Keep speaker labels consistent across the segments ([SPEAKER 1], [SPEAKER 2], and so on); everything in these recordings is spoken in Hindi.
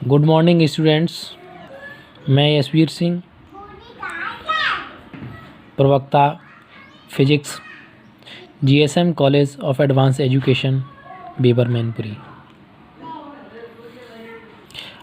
[SPEAKER 1] Good morning students. मैं यशवीर सिंह, प्रवक्ता physics, GSM college of advance education, Weber Mainpuri.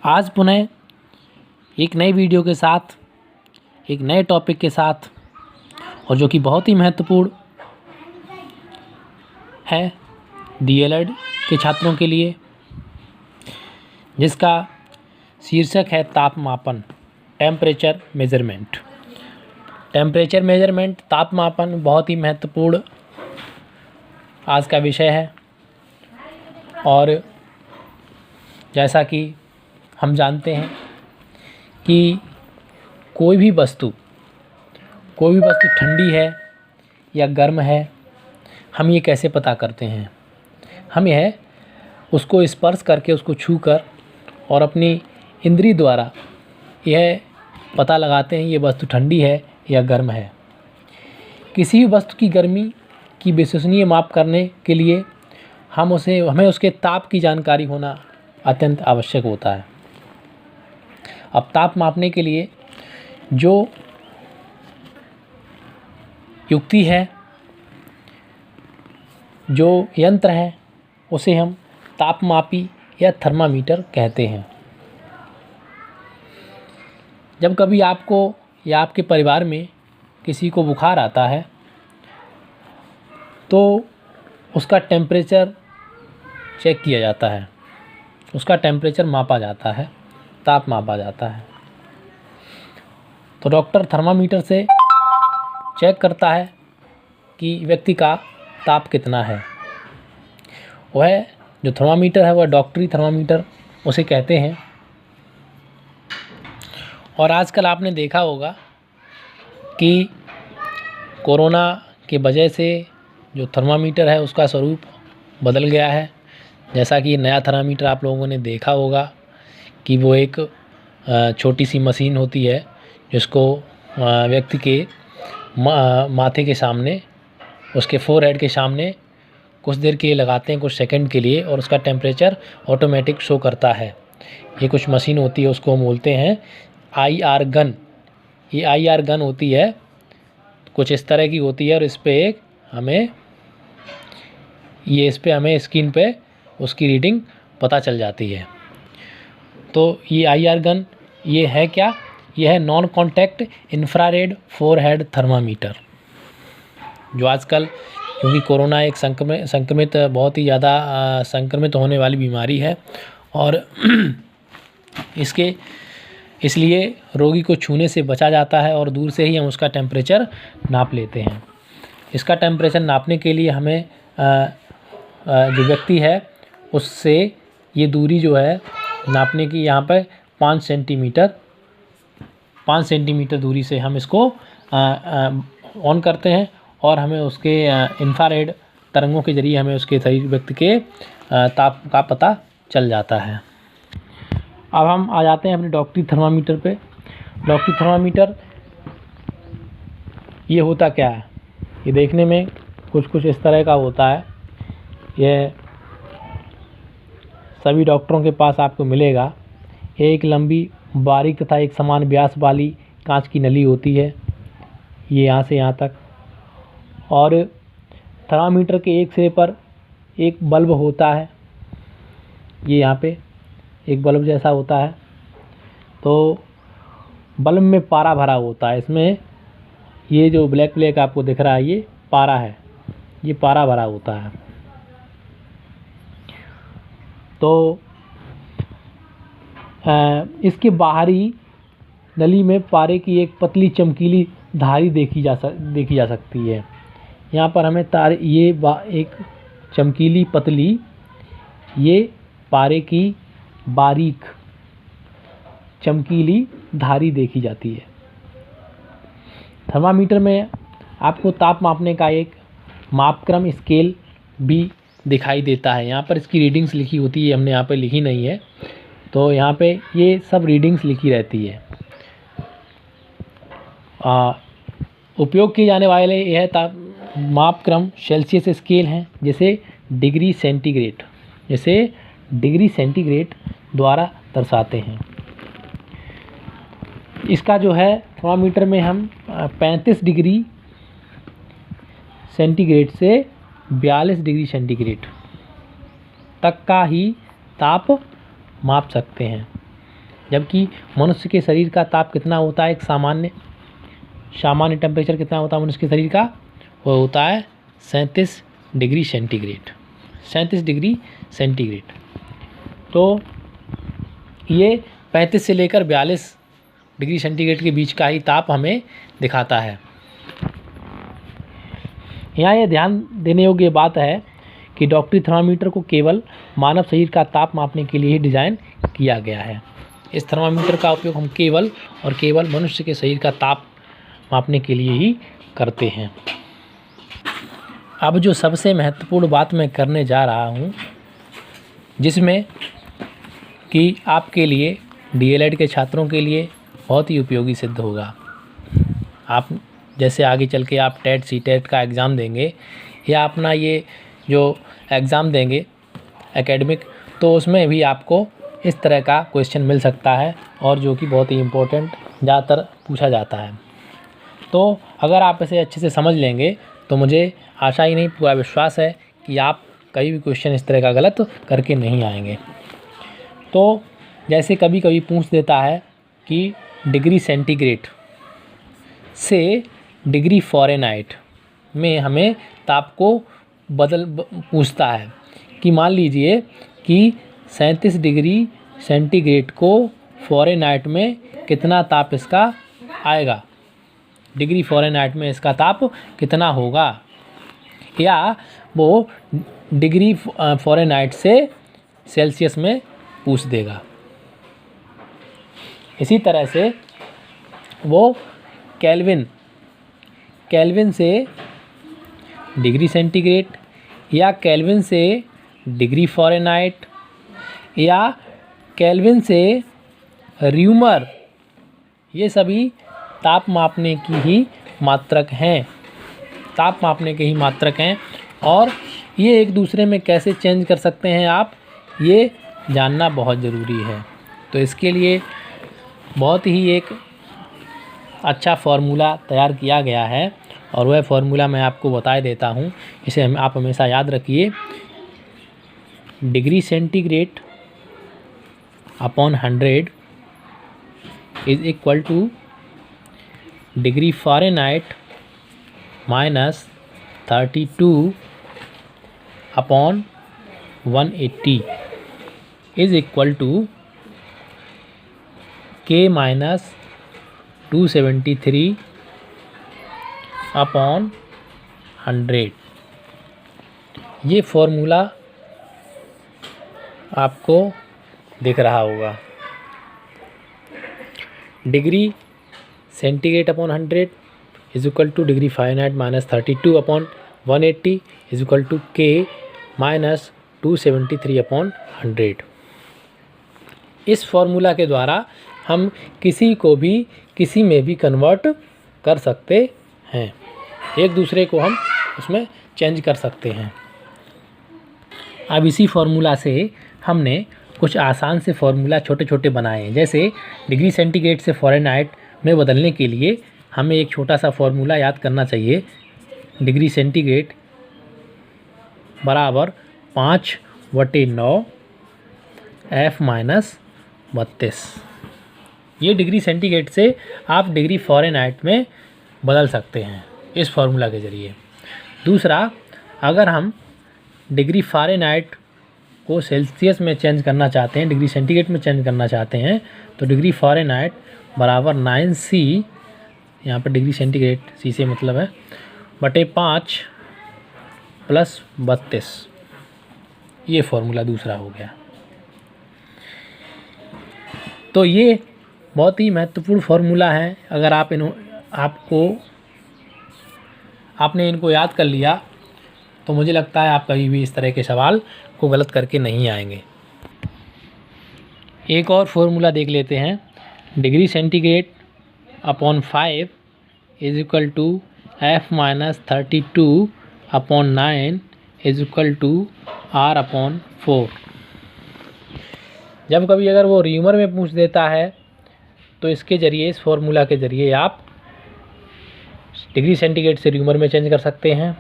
[SPEAKER 1] आज पुनः एक नई वीडियो के साथ, एक नए टॉपिक के साथ, और जो कि बहुत ही महत्वपूर्ण है डीएलएड के छात्रों के लिए, जिसका शीर्षक है तापमापन, टेम्परेचर मेजरमेंट। टेम्परेचर मेजरमेंट, तापमापन बहुत ही महत्वपूर्ण आज का विषय है। और जैसा कि हम जानते हैं कि कोई भी वस्तु ठंडी है या गर्म है, हम ये कैसे पता करते हैं? हम यह उसको स्पर्श करके, उसको छूकर और अपनी इंद्री द्वारा यह पता लगाते हैं ये वस्तु ठंडी है या गर्म है। किसी भी वस्तु की गर्मी की विश्वसनीय माप करने के लिए हमें उसके ताप की जानकारी होना अत्यंत आवश्यक होता है। अब ताप मापने के लिए जो युक्ति है, जो यंत्र है, उसे हम तापमापी या थर्मामीटर कहते हैं। जब कभी आपको या आपके परिवार में किसी को बुखार आता है तो उसका टेम्परेचर चेक किया जाता है, उसका टेम्परेचर मापा जाता है, ताप मापा जाता है। तो डॉक्टर थर्मामीटर से चेक करता है कि व्यक्ति का ताप कितना है। वह जो थर्मामीटर है वह डॉक्टरी थर्मामीटर उसे कहते हैं। और आजकल आपने देखा होगा कि कोरोना के वजह से जो थर्मामीटर है उसका स्वरूप बदल गया है। जैसा कि नया थर्मामीटर आप लोगों ने देखा होगा कि वो एक छोटी सी मशीन होती है जिसको व्यक्ति के माथे के सामने, उसके फोरहेड के सामने कुछ देर के लिए लगाते हैं, कुछ सेकंड के लिए, और उसका टेम्परेचर ऑटोमेटिक शो करता है। ये कुछ मशीन होती है, उसको हम बोलते हैं IR गन। ये IR गन होती है, कुछ इस तरह की होती है, और इस पे हमें स्क्रीन पे उसकी रीडिंग पता चल जाती है। तो ये IR गन ये है क्या? ये है non contact infrared forehead thermometer, जो आजकल क्योंकि कोरोना एक संक्रमित बहुत ही ज़्यादा संक्रमित होने वाली बीमारी है, और इसलिए रोगी को छूने से बचा जाता है और दूर से ही हम उसका टेम्परेचर नाप लेते हैं। इसका टेम्परेचर नापने के लिए हमें जो व्यक्ति है उससे ये दूरी जो है नापने की, यहाँ पर 5 सेंटीमीटर दूरी से हम इसको ऑन करते हैं, और हमें उसके इंफ्रारेड तरंगों के ज़रिए हमें उसके शरीर व्यक्ति के ताप का पता चल जाता है। अब हम आ जाते हैं अपने डॉक्टरी थर्मामीटर पे। डॉक्टरी थर्मामीटर ये होता क्या है? ये देखने में कुछ इस तरह का होता है। यह सभी डॉक्टरों के पास आपको मिलेगा। ये एक लंबी, बारीक तथा एक समान व्यास वाली कांच की नली होती है, ये यहाँ से यहाँ तक। और थर्मामीटर के एक सिरे पर एक बल्ब होता है, ये यहाँ पे एक बल्ब जैसा होता है। तो बल्ब में पारा भरा होता है। इसमें ये जो ब्लैक आपको दिख रहा है ये पारा है, ये पारा भरा होता है। तो इसके बाहरी नली में पारे की एक पतली चमकीली धारी देखी जा सकती है। यहाँ पर हमें एक चमकीली पतली, ये पारे की बारीक चमकीली धारी देखी जाती है। थर्मामीटर में आपको ताप मापने का एक मापक्रम स्केल भी दिखाई देता है। यहाँ पर इसकी रीडिंग्स लिखी होती है, हमने यहाँ पे लिखी नहीं है, तो यहाँ पे ये सब रीडिंग्स लिखी रहती है। उपयोग किए जाने वाले यह मापक्रम सेल्सियस स्केल हैं, जैसे डिग्री सेंटीग्रेड द्वारा दर्शाते हैं। इसका जो है थर्मामीटर में हम 35 डिग्री सेंटीग्रेड से 42 डिग्री सेंटीग्रेड तक का ही ताप माप सकते हैं, जबकि मनुष्य के शरीर का ताप कितना होता है, एक सामान्य टेम्परेचर कितना होता है मनुष्य के शरीर का, वो होता है 37 डिग्री सेंटीग्रेड। 37 degree centigrade. तो ये 35 से लेकर 42 डिग्री सेंटीग्रेड के बीच का ही ताप हमें दिखाता है। यहाँ ये ध्यान देने योग्य बात है कि डॉक्टरी थर्मामीटर को केवल मानव शरीर का ताप मापने के लिए ही डिज़ाइन किया गया है। इस थर्मामीटर का उपयोग हम केवल और केवल मनुष्य के शरीर का ताप मापने के लिए ही करते हैं। अब जो सबसे महत्वपूर्ण बात मैं करने जा रहा हूँ, जिसमें कि आपके लिए डीएलएड के छात्रों के लिए बहुत ही उपयोगी सिद्ध होगा। आप जैसे आगे चल के आप टेट सीटेट का एग्ज़ाम देंगे या अपना ये जो एग्ज़ाम देंगे एकेडमिक, तो उसमें भी आपको इस तरह का क्वेश्चन मिल सकता है और जो कि बहुत ही इम्पोर्टेंट ज़्यादातर पूछा जाता है। तो अगर आप इसे अच्छे से समझ लेंगे तो मुझे आशा ही नहीं पूरा विश्वास है कि आप कभी भी क्वेश्चन इस तरह का गलत करके नहीं आएंगे। तो जैसे कभी कभी पूछ देता है कि डिग्री सेंटीग्रेड से डिग्री फ़ारेनहाइट में हमें ताप को पूछता है कि मान लीजिए कि 37 डिग्री सेंटीग्रेड को फ़ारेनहाइट में कितना ताप इसका आएगा, डिग्री फ़ारेनहाइट में इसका ताप कितना होगा, या वो डिग्री फ़ारेनहाइट से सेल्सियस में पूछ देगा। इसी तरह से वो केल्विन से डिग्री सेंटीग्रेड या केल्विन से डिग्री फ़ारेनहाइट या केल्विन से र्यूमर, ये सभी ताप मापने की ही मात्रक हैं, ताप मापने के ही मात्रक हैं। और ये एक दूसरे में कैसे चेंज कर सकते हैं आप, ये जानना बहुत ज़रूरी है। तो इसके लिए बहुत ही एक अच्छा फार्मूला तैयार किया गया है और वह फार्मूला मैं आपको बता देता हूँ, इसे आप हमेशा याद रखिए। Degree centigrade upon 100 is equal to degree Fahrenheit minus 32 upon 180 is equal to K minus 273 upon 100। ये फॉर्मूला आपको दिख रहा होगा। Degree centigrade upon 100 is equal to degree Fahrenheit minus 32 upon 180 is equal to K minus 273 upon 100। इस फॉर्मूला के द्वारा हम किसी को भी किसी में भी कन्वर्ट कर सकते हैं, एक दूसरे को हम उसमें चेंज कर सकते हैं। अब इसी फॉर्मूला से हमने कुछ आसान से फॉर्मूला छोटे छोटे बनाए हैं। जैसे डिग्री सेंटीग्रेड से फ़ारेनहाइट में बदलने के लिए हमें एक छोटा सा फॉर्मूला याद करना चाहिए। डिग्री सेंटीग्रेड बराबर 5/9 F माइनस 32। ये डिग्री सेंटीग्रेड से आप डिग्री फ़ारेनहाइट में बदल सकते हैं इस फार्मूला के ज़रिए। दूसरा, अगर हम डिग्री फ़ारेनहाइट को सेल्सियस में चेंज करना चाहते हैं, डिग्री सेंटीग्रेड में चेंज करना चाहते हैं, तो डिग्री फ़ारेनहाइट बराबर 9C, यहाँ पर डिग्री सेंटीग्रेड C से मतलब है, बटे 5 प्लस 32। ये फार्मूला दूसरा हो गया। तो ये बहुत ही महत्वपूर्ण फार्मूला है। अगर आप आपने इनको याद कर लिया तो मुझे लगता है आप कभी भी इस तरह के सवाल को गलत करके नहीं आएंगे। एक और फार्मूला देख लेते हैं। Degree centigrade upon 5 is equal to F minus 32 upon 9 is equal to R upon 4। जब कभी अगर वो र्यूमर में पूछ देता है तो इसके ज़रिए, इस फॉर्मूला के ज़रिए आप डिग्री सेंटीग्रेड से र्यूमर में चेंज कर सकते हैं,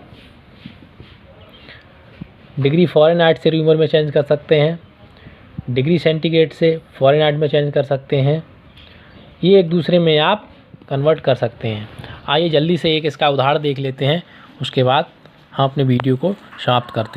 [SPEAKER 1] डिग्री फ़ारेनहाइट से र्यूमर में चेंज कर सकते हैं, डिग्री सेंटीग्रेड से फ़ारेनहाइट में चेंज कर सकते हैं। ये एक दूसरे में आप कन्वर्ट कर सकते हैं। आइए जल्दी से एक इसका उदाहरण देख लेते हैं, उसके बाद हम अपने वीडियो को समाप्त करते हैं।